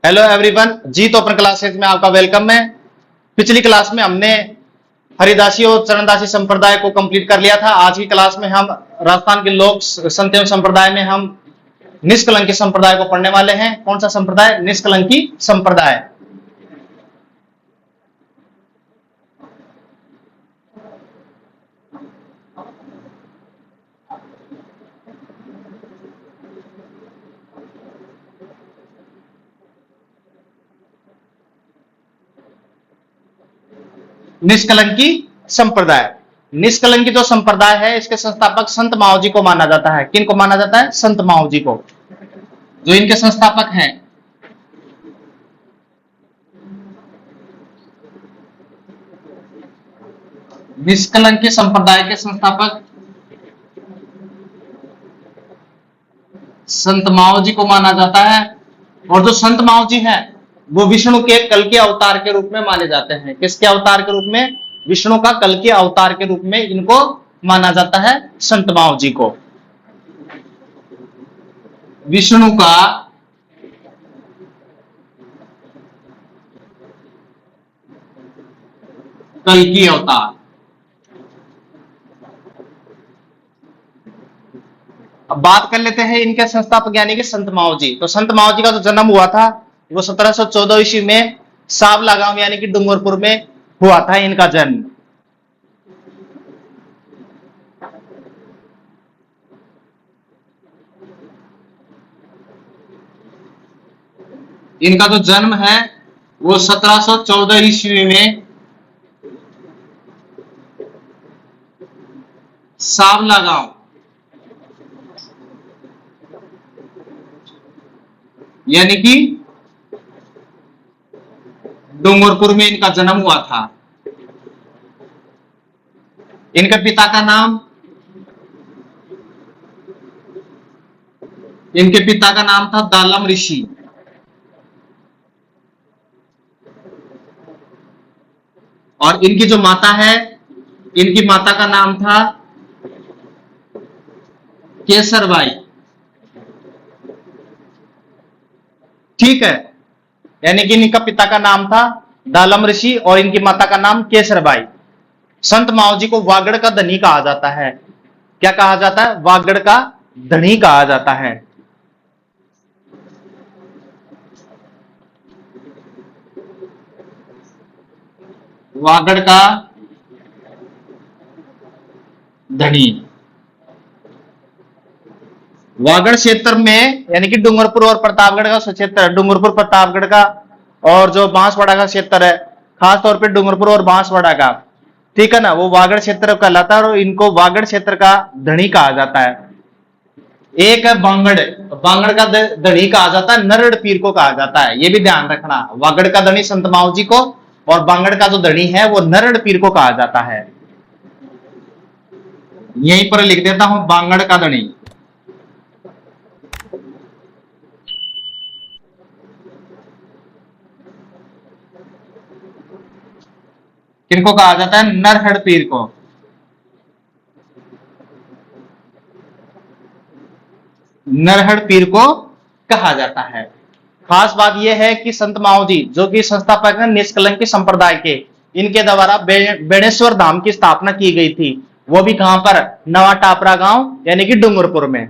Hello everyone जी। तो अपन classes में आपका वेलकम है। पिछली क्लास में हमने हरिदासी और चरणदासी संप्रदाय को कंप्लीट कर लिया था। आज की क्लास में हम राजस्थान के लोक संत एवं संप्रदाय में हम निष्कलंकी संप्रदाय को पढ़ने वाले हैं। कौन सा संप्रदाय? निष्कलंकी संप्रदाय। निष्कलंकी संप्रदाय। निष्कलंकी जो संप्रदाय है इसके संस्थापक संत माओ जी को माना जाता है। किन को माना जाता है? संत माओ जी को, जो इनके संस्थापक हैं। निष्कलंकी संप्रदाय के संस्थापक संत माओ जी को माना जाता है। और जो संत माओ जी हैं वो विष्णु के कल के अवतार के रूप में माने जाते हैं। किसके अवतार के रूप में? विष्णु का कल के अवतार के रूप में इनको माना जाता है, संत माओ जी को। विष्णु का कल की अवतार। अब बात कर लेते हैं इनके संस्थापक यानी कि संत माओ जी। तो संत माओ जी का जो जन्म हुआ था वो 1714 ईस्वी में सावला गांव यानी कि डूंगरपुर में हुआ था इनका जन्म। इनका जो जन्म है वो 1714 ईस्वी में सावला गांव यानी कि डूंगरपुर में इनका जन्म हुआ था। इनके पिता का नाम था दालम ऋषि। और इनकी जो माता है, इनकी माता का नाम था केसरबाई। ठीक है, यानी कि इनका पिता का नाम था दालम ऋषि और इनकी माता का नाम केसरबाई। संत माओ जी को वागड़ का धनी कहा जाता है। क्या कहा जाता है? वागड़ का धनी कहा जाता है। वागड़ का धनी। वागड़ क्षेत्र में यानी कि डूंगरपुर और प्रतापगढ़ का क्षेत्र, डूंगरपुर प्रतापगढ़ का और जो बांसवाड़ा का क्षेत्र है, खास तौर पे डूंगरपुर और बांसवाड़ा का, ठीक है ना, वो वागड़ क्षेत्र कहलाता है और इनको वागड़ क्षेत्र का धनी कहा जाता है। एक है बांगड़, बांगड़ का धनी कहा जाता है, नरड़ पीर को कहा जाता है। ये भी ध्यान रखना, वागड़ का धनी संत माओ जी को और बांगड़ का जो धनी है वो नरड़ पीर को कहा जाता है। यहीं पर लिख देता हूं, बांगड़ का धनी। किनको कहा जाता है? नरहड़ पीर को। नरहड़ पीर को कहा जाता है। खास बात यह है कि संत माओ जी जो कि संस्थापक हैं निष्कलंकी संप्रदाय के, इनके द्वारा बेणेश्वर धाम की स्थापना की गई थी। वो भी कहां पर? नवा टापरा गांव यानी कि डूंगरपुर में।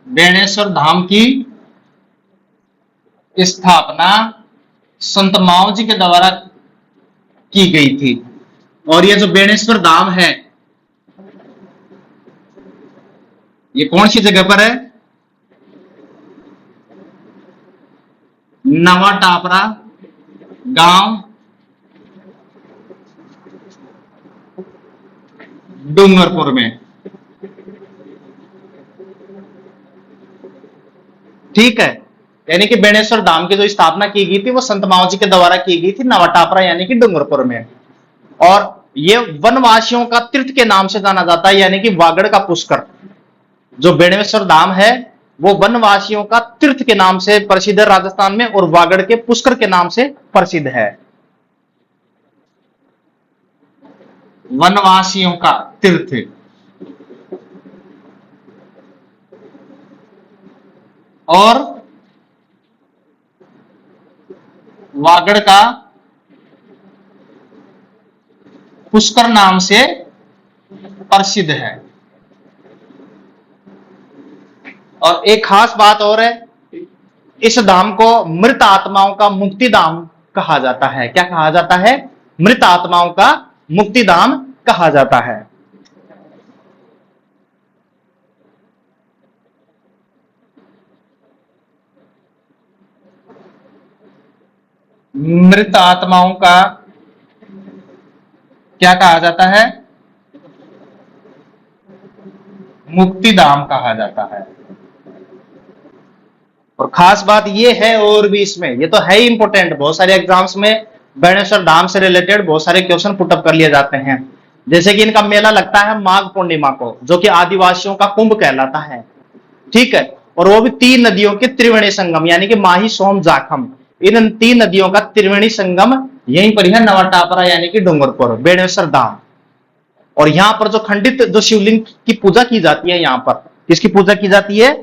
बेणेश्वर धाम की स्थापना संत माओ जी के द्वारा की गई थी। और ये जो बेणेश्वर धाम है ये कौन सी जगह पर है? नवा टापरा गांव, डूंगरपुर में। ठीक है, यानी कि बेणेश्वर धाम की जो स्थापना की गई थी वो संत माओ जी के द्वारा की गई थी नवा टापरा यानी कि डूंगरपुर में। और ये वनवासियों का तीर्थ के नाम से जाना जाता है, यानी कि वागड़ का पुष्कर। जो बेणेश्वर धाम है वो वनवासियों का तीर्थ के नाम से प्रसिद्ध है राजस्थान में, और वागड़ के पुष्कर के नाम से प्रसिद्ध है। वनवासियों का तीर्थ। और वागड़ का पुष्कर नाम से प्रसिद्ध है। और एक खास बात और है, इस धाम को मृत आत्माओं का मुक्ति धाम कहा जाता है। क्या कहा जाता है? मृत आत्माओं का मुक्ति धाम कहा जाता है। मृत आत्माओं का क्या कहा जाता है? मुक्ति धाम कहा जाता है। और खास बात ये है, और भी इसमें ये तो है ही इंपॉर्टेंट, बहुत सारे एग्जाम्स में बेणेश्वर धाम से रिलेटेड बहुत सारे क्वेश्चन पुटअप कर लिए जाते हैं। जैसे कि इनका मेला लगता है माघ पूर्णिमा को, जो कि आदिवासियों का कुंभ कहलाता है। ठीक है, और वो भी तीन नदियों के त्रिवेणी संगम, यानी कि माही, सोम, जाखम, इन तीन नदियों का त्रिवेणी संगम यहीं पर है, नवा टापरा यानी कि डूंगरपुर, बेणेश्वर धाम। और यहां पर जो खंडित जो शिवलिंग की पूजा की जाती है, यहां पर किसकी पूजा की जाती है?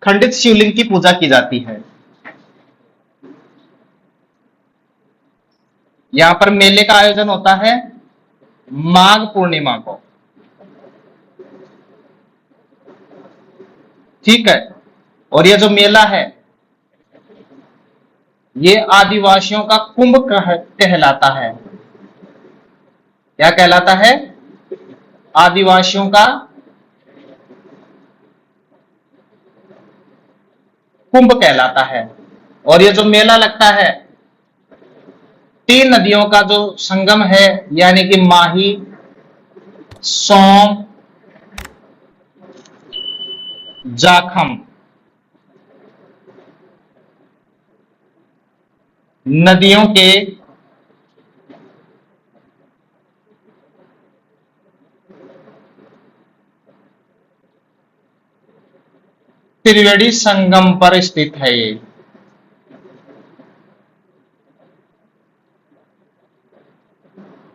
खंडित शिवलिंग की पूजा की जाती है। यहां पर मेले का आयोजन होता है माघ पूर्णिमा को। ठीक है, और ये जो मेला है ये आदिवासियों का कुंभ कहलाता है। क्या कहलाता है? आदिवासियों का कुंभ कहलाता है। और ये जो मेला लगता है तीन नदियों का जो संगम है, यानी कि माही, सोम, जाखम नदियों के त्रिवेणी संगम पर स्थित है ये।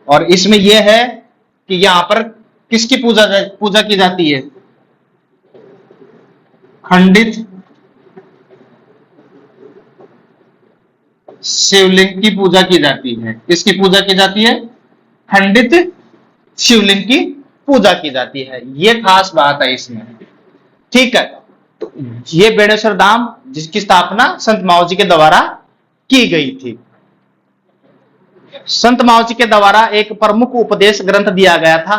और इसमें यह है कि यहां पर किसकी पूजा पूजा की जाती है? खंडित शिवलिंग की पूजा की जाती है। किसकी पूजा की जाती है? खंडित शिवलिंग की पूजा की जाती है। ये खास बात है इसमें। ठीक है, तो ये बेणेश्वर धाम जिसकी स्थापना संत माओ जी के द्वारा की गई थी। संत माओ जी के द्वारा एक प्रमुख उपदेश ग्रंथ दिया गया था,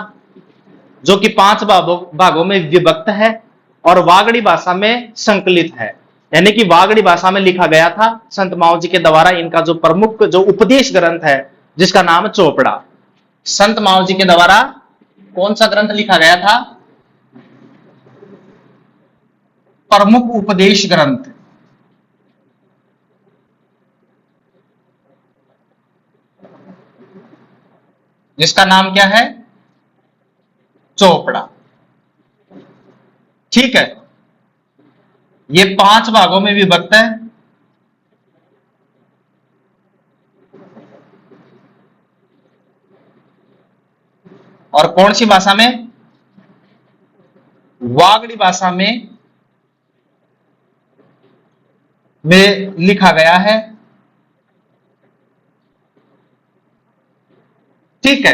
जो कि 5 भागों में विभक्त है और वागड़ी भाषा में संकलित है। यानी कि वागड़ी भाषा में लिखा गया था संत माओ जी के द्वारा। इनका जो प्रमुख जो उपदेश ग्रंथ है, जिसका नाम है चोपड़ा। संत माओ जी के द्वारा कौन सा ग्रंथ लिखा गया था? प्रमुख उपदेश ग्रंथ, जिसका नाम क्या है? चोपड़ा। ठीक है, ये 5 भागों में विभक्त है। और कौन सी भाषा में? वागड़ी भाषा में लिखा गया है। ठीक है,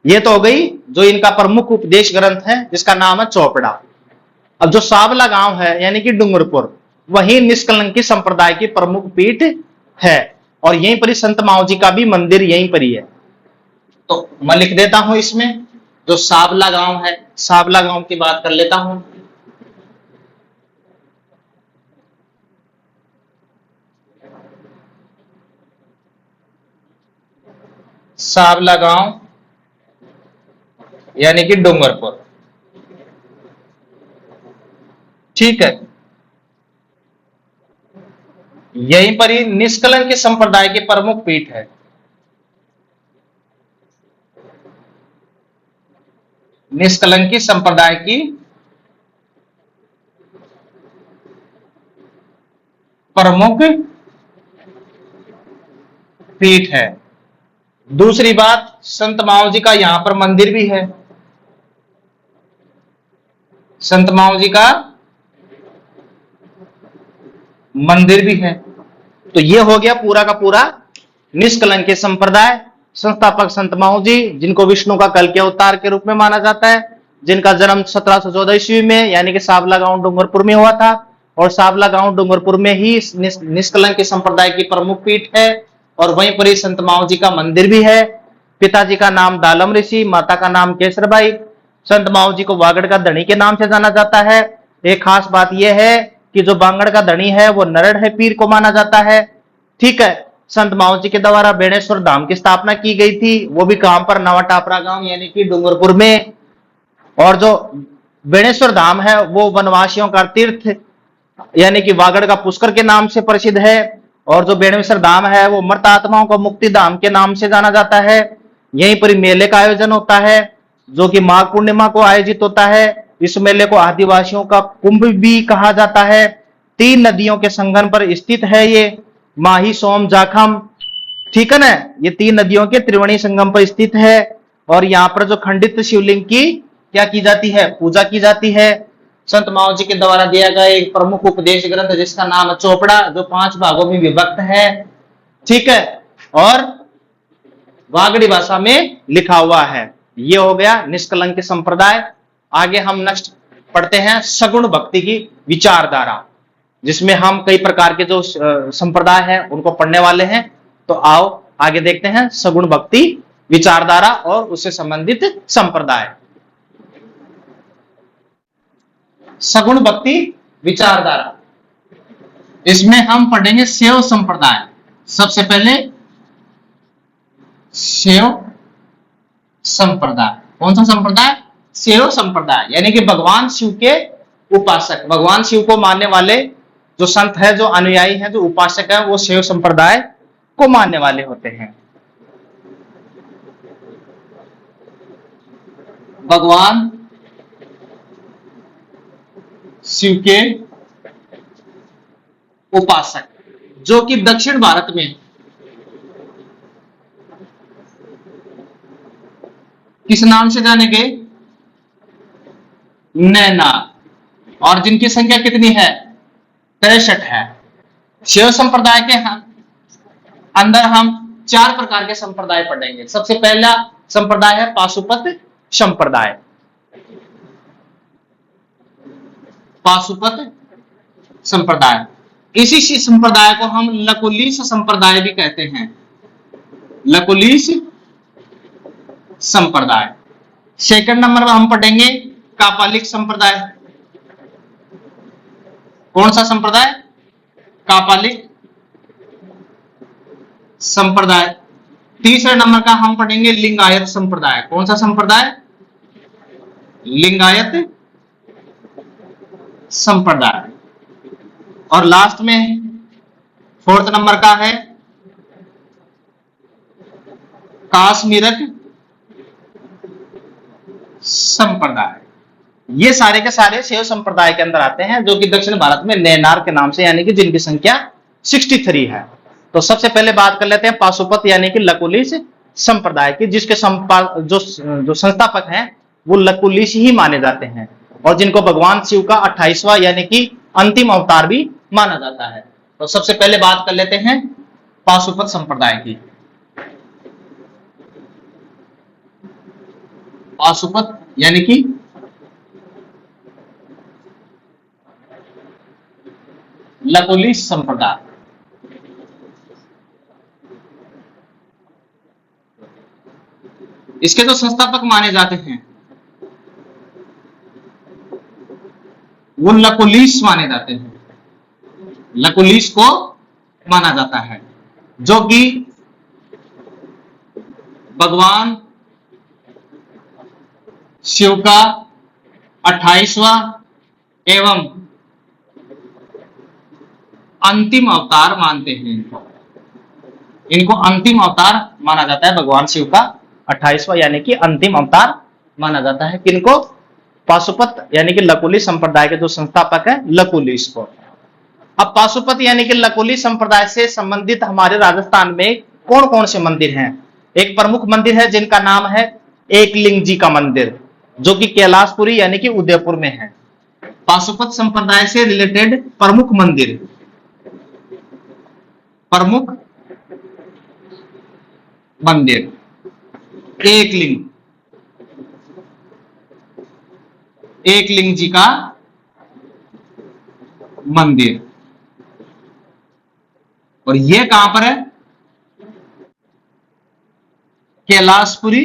ये तो हो गई जो इनका प्रमुख उपदेश ग्रंथ है, जिसका नाम है चोपड़ा। अब जो सावला गांव है यानी कि डूंगरपुर, वही निष्कलंकी संप्रदाय की प्रमुख पीठ है। और यहीं पर ही संत माओ जी का भी मंदिर यहीं पर ही है। तो मैं लिख देता हूं इसमें, जो सावला गांव है, सावला गांव की बात कर लेता हूं। सावला गांव यानी कि डूंगरपुर। ठीक है, यहीं पर ही निष्कलंक संप्रदाय के प्रमुख पीठ है। निष्कलंकी संप्रदाय की प्रमुख पीठ है। दूसरी बात, संत माओ जी का यहां पर मंदिर भी है। संत माओ जी का मंदिर भी है। तो ये हो गया पूरा का पूरा निष्कलंक संप्रदाय। संस्थापक संत माओ जी, जिनको विष्णु का कल के अवतार के रूप में माना जाता है, जिनका जन्म 1714 ईस्वी में यानी कि सावला गांव डूंगरपुर में हुआ था, और सावला गांव डूंगरपुर में ही निष्कलंक संप्रदाय की प्रमुख पीठ है, और वहीं पर ही संत माओ जी का मंदिर भी है। पिताजी का नाम दालम ऋषि, माता का नाम केसरबाई। संत माओ जी को वागड़ का धनी के नाम से जाना जाता है। एक खास बात यह है कि जो बांगड़ का धनी है वो नरड़ है पीर को माना जाता है। ठीक है। संत माओ जी के द्वारा बेणेश्वर धाम की स्थापना की गई थी, वो भी कहां पर, नवा टापरा गांव यानी कि डूंगरपुर में। और जो बेणेश्वर धाम है वो वनवासियों का तीर्थ यानी कि वागड़ का पुष्कर के नाम से प्रसिद्ध है। और जो बेणेश्वर धाम है वो मृत आत्माओं को मुक्ति धाम के नाम से जाना जाता है। यहीं पर मेले का आयोजन होता है, जो कि माघ पूर्णिमा को आयोजित होता है। इस मेले को आदिवासियों का कुंभ भी कहा जाता है। 3 नदियों के संगम पर स्थित है ये, माही, सोम, जाखम। ठीक है ना, ये 3 नदियों के त्रिवेणी संगम पर स्थित है। और यहां पर जो खंडित शिवलिंग की क्या की जाती है, पूजा की जाती है। संत माओ जी के द्वारा दिया गया एक प्रमुख उपदेश ग्रंथ जिसका नाम है चोपड़ा, जो 5 भागों में विभक्त है। ठीक है, और वागड़ी भाषा में लिखा हुआ है। ये हो गया निष्कलंक संप्रदाय। आगे हम नेक्स्ट पढ़ते हैं सगुण भक्ति की विचारधारा, जिसमें हम कई प्रकार के जो संप्रदाय हैं उनको पढ़ने वाले हैं। तो आओ आगे देखते हैं सगुण भक्ति विचारधारा और उससे संबंधित संप्रदाय। सगुण भक्ति विचारधारा, इसमें हम पढ़ेंगे शैव संप्रदाय। सबसे पहले शैव संप्रदाय। कौन सा संप्रदाय? शैव संप्रदाय, यानी कि भगवान शिव के उपासक, भगवान शिव को मानने वाले जो संत है, जो अनुयायी हैं, जो उपासक है, वो शैव संप्रदाय को मानने वाले होते हैं। भगवान शिव के उपासक, जो कि दक्षिण भारत में किस नाम से जाने गए? नैनार। और जिनकी संख्या कितनी है? 63 है। शैव संप्रदाय के अंदर हम 4 प्रकार के संप्रदाय पढ़ेंगे। सबसे पहला संप्रदाय है पाशुपत संप्रदाय। पाशुपत संप्रदाय, इसी संप्रदाय को हम लकुलिश संप्रदाय भी कहते हैं। लकुलिश संप्रदाय। सेकंड नंबर पर हम पढ़ेंगे कापालिक संप्रदाय। कौन सा संप्रदाय? कापालिक संप्रदाय। तीसरे नंबर का हम पढ़ेंगे लिंगायत संप्रदाय। कौन सा संप्रदाय? लिंगायत संप्रदाय। और लास्ट में 4th नंबर का है काश्मीरक संप्रदाय। ये सारे के सारे शैव संप्रदाय के अंदर आते हैं, जो कि दक्षिण भारत में नैनार के नाम से, यानी कि जिनकी संख्या 63 है। तो सबसे पहले बात कर लेते हैं पाशुपत यानी कि लकुलिश संप्रदाय की, जिसके जो संस्थापक हैं वो लकुलिश ही माने जाते हैं, और जिनको भगवान शिव का 28वां यानी कि अंतिम अवतार भी माना जाता है। तो सबसे पहले बात कर लेते हैं पाशुपत संप्रदाय की। पाशुपत यानी कि लकुलिश संप्रदाय। इसके जो संस्थापक माने जाते हैं वो लकुलिश माने जाते हैं। लकुलिश को माना जाता है, जो कि भगवान शिव का 28वां एवं अंतिम अवतार मानते हैं। इनको अंतिम अवतार माना जाता है, भगवान शिव का 28वां यानी कि अंतिम अवतार माना जाता है। किनको? पाशुपत यानी कि लकुलिश संप्रदाय के जो संस्थापक है लकुलिश को। अब पाशुपत यानी कि लकुली संप्रदाय से संबंधित हमारे राजस्थान में कौन कौन से मंदिर हैं? एक प्रमुख मंदिर है जिनका नाम है एकलिंग जी का मंदिर, जो कि कैलाशपुरी यानी कि उदयपुर में है। पाशुपत संप्रदाय से रिलेटेड प्रमुख मंदिर, प्रमुख मंदिर एकलिंग, एकलिंग जी का मंदिर। और यह कहां पर है? कैलाशपुरी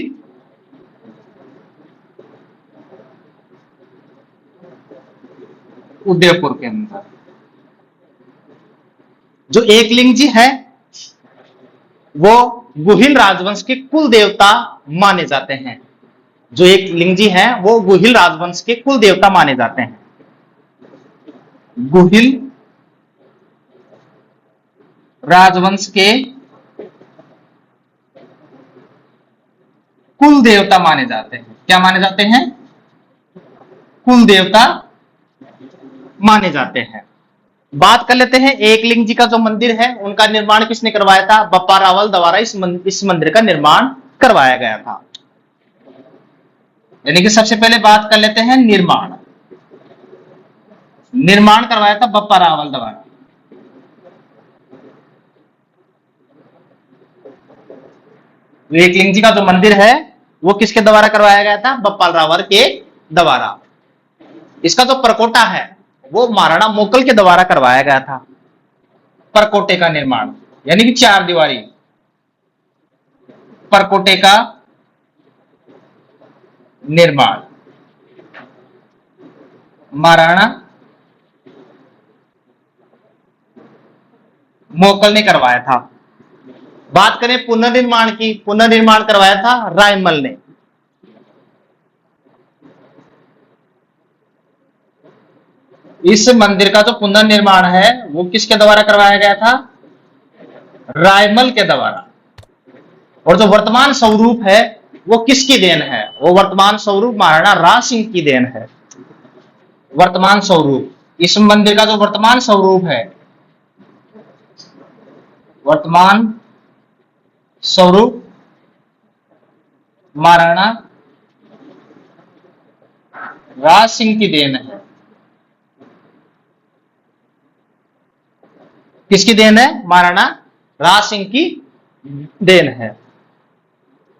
उदयपुर के अंदर। जो एकलिंग जी है वो गुहिल राजवंश के कुल देवता माने जाते हैं। जो एकलिंग जी है वो गुहिल राजवंश के कुल देवता माने जाते हैं। गुहिल राजवंश के कुल देवता माने जाते हैं। क्या माने जाते हैं? कुल देवता माने जाते हैं। बात कर लेते हैं एकलिंग जी का जो मंदिर है उनका निर्माण किसने करवाया था? बप्पा रावल द्वारा इस मंदिर का निर्माण करवाया गया था। यानी कि सबसे पहले बात कर लेते हैं निर्माण। निर्माण करवाया था बप्पा रावल द्वारा। एकलिंग जी का जो मंदिर है वो किसके द्वारा करवाया गया था? बप्पा रावल के द्वारा। इसका जो परकोटा है वो महाराणा मोकल के द्वारा करवाया गया था। परकोटे का निर्माण यानी कि चार दीवारी, परकोटे का निर्माण महाराणा मोकल ने करवाया था। बात करें पुनर्निर्माण की, पुनर्निर्माण करवाया था रायमल ने। इस मंदिर का जो पुनर्निर्माण है वो किसके द्वारा करवाया गया था? रायमल के द्वारा। और जो वर्तमान स्वरूप है वो किसकी देन है? वो वर्तमान स्वरूप महाराणा राज सिंह की देन है। वर्तमान स्वरूप, इस मंदिर का जो वर्तमान स्वरूप है, वर्तमान स्वरूप महाराणा राज सिंह की देन है। किसकी देन है? महाराणा राज सिंह की देन है।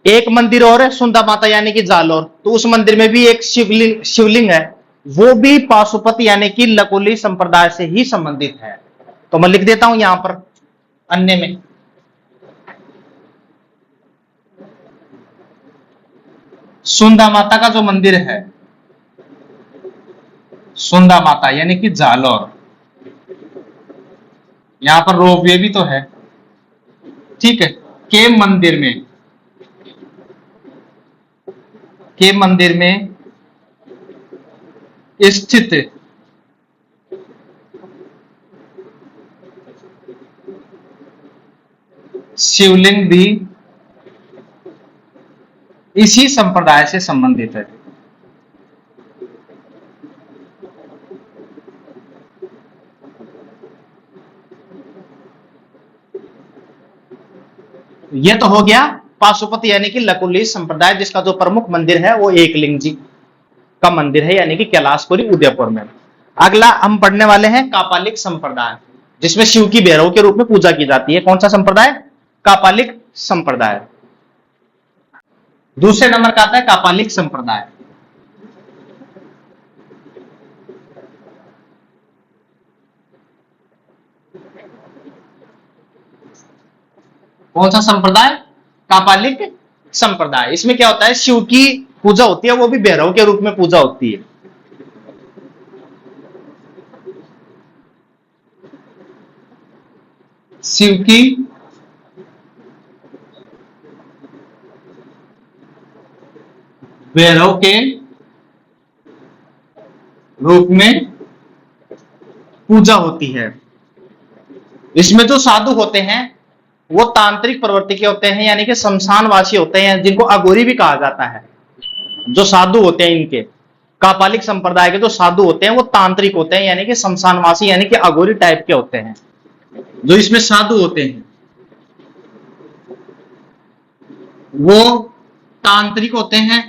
एक मंदिर और है सुंदा माता यानी कि जालोर, तो उस मंदिर में भी एक शिवलिंग है, वो भी पाशुपत यानी कि लकुली संप्रदाय से ही संबंधित है। तो मैं लिख देता हूं यहां पर अन्य में। सुंदा माता का जो मंदिर है, सुंदा माता यानी कि जालोर, यहां पर रोपवे भी तो है, ठीक है, के मंदिर में स्थित शिवलिंग भी इसी संप्रदाय से संबंधित है। यह तो हो गया पाशुपत यानी कि लकुली संप्रदाय, जिसका जो प्रमुख मंदिर है वो एकलिंग जी का मंदिर है यानी कि कैलाशपुरी उदयपुर में। अगला हम पढ़ने वाले हैं कापालिक संप्रदाय, जिसमें शिव की भैरव के रूप में पूजा की जाती है। कौन सा संप्रदाय? कापालिक संप्रदाय। दूसरे नंबर का आता है कापालिक संप्रदाय। कौन सा संप्रदाय? कापालिक संप्रदाय। इसमें क्या होता है? शिव की पूजा होती है, वो भी भैरव के रूप में पूजा होती है। शिव की भैरव के रूप में पूजा होती है। इसमें जो साधु होते हैं वो तांत्रिक प्रवृत्ति के होते हैं, यानी कि शमशानवासी होते हैं, जिनको अघोरी भी कहा जाता है। जो साधु होते हैं इनके, कापालिक संप्रदाय के जो साधु होते हैं वो तांत्रिक होते हैं, यानी कि शमशानवासी यानी कि अघोरी टाइप के होते हैं। जो इसमें साधु होते हैं वो तांत्रिक होते हैं,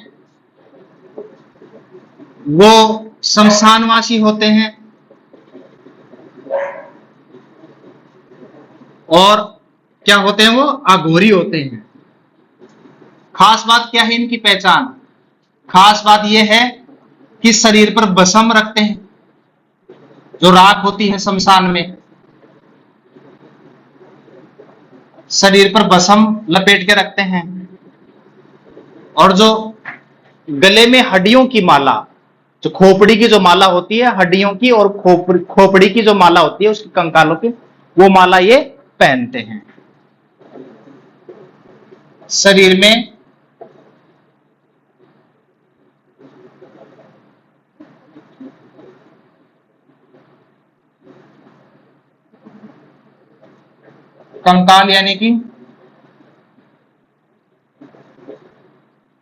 वो शमशानवासी होते हैं, और क्या होते हैं, वो अघोरी होते हैं। खास बात क्या है इनकी पहचान? खास बात यह है कि शरीर पर भस्म रखते हैं, जो राख होती है शमशान में, शरीर पर भस्म लपेट के रखते हैं, और जो गले में हड्डियों की माला, जो खोपड़ी की जो माला होती है, हड्डियों की और खोपड़ी की जो माला होती है उसकी कंकालों की, वो माला ये पहनते हैं शरीर में। कंकाल यानी कि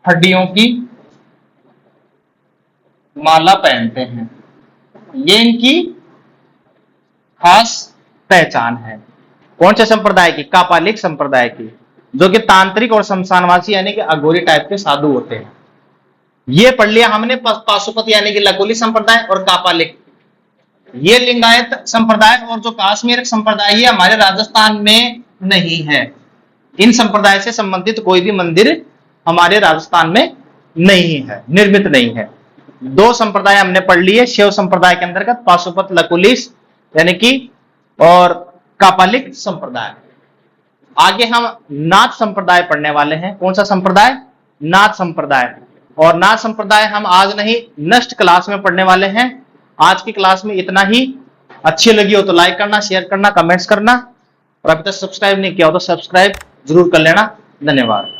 हड्डियों की माला पहनते हैं, ये इनकी खास पहचान है। कौन से संप्रदाय की? कापालिक संप्रदाय की, जो कि तांत्रिक और शमशानवासी यानी कि अघोरी टाइप के साधु होते हैं। ये पढ़ लिया हमने पाशुपत यानी कि लकोली संप्रदाय और कापालिक। ये लिंगायत संप्रदाय और जो काश्मीर संप्रदाय है हमारे राजस्थान में नहीं है। इन संप्रदाय से संबंधित कोई भी मंदिर हमारे राजस्थान में नहीं है, निर्मित नहीं है। दो संप्रदाय हमने पढ़ लिए शिव संप्रदाय के अंतर्गत, पाशुपत लकुलिस यानी कि और कापालिक संप्रदाय। आगे हम नाथ संप्रदाय पढ़ने वाले हैं। कौन सा संप्रदाय? नाथ संप्रदाय। और नाथ संप्रदाय हम आज नहीं नेक्स्ट क्लास में पढ़ने वाले हैं। आज की क्लास में इतना ही। अच्छी लगी हो तो लाइक करना, शेयर करना, कमेंट्स करना, और अभी तक सब्सक्राइब नहीं किया हो तो सब्सक्राइब जरूर कर लेना। धन्यवाद।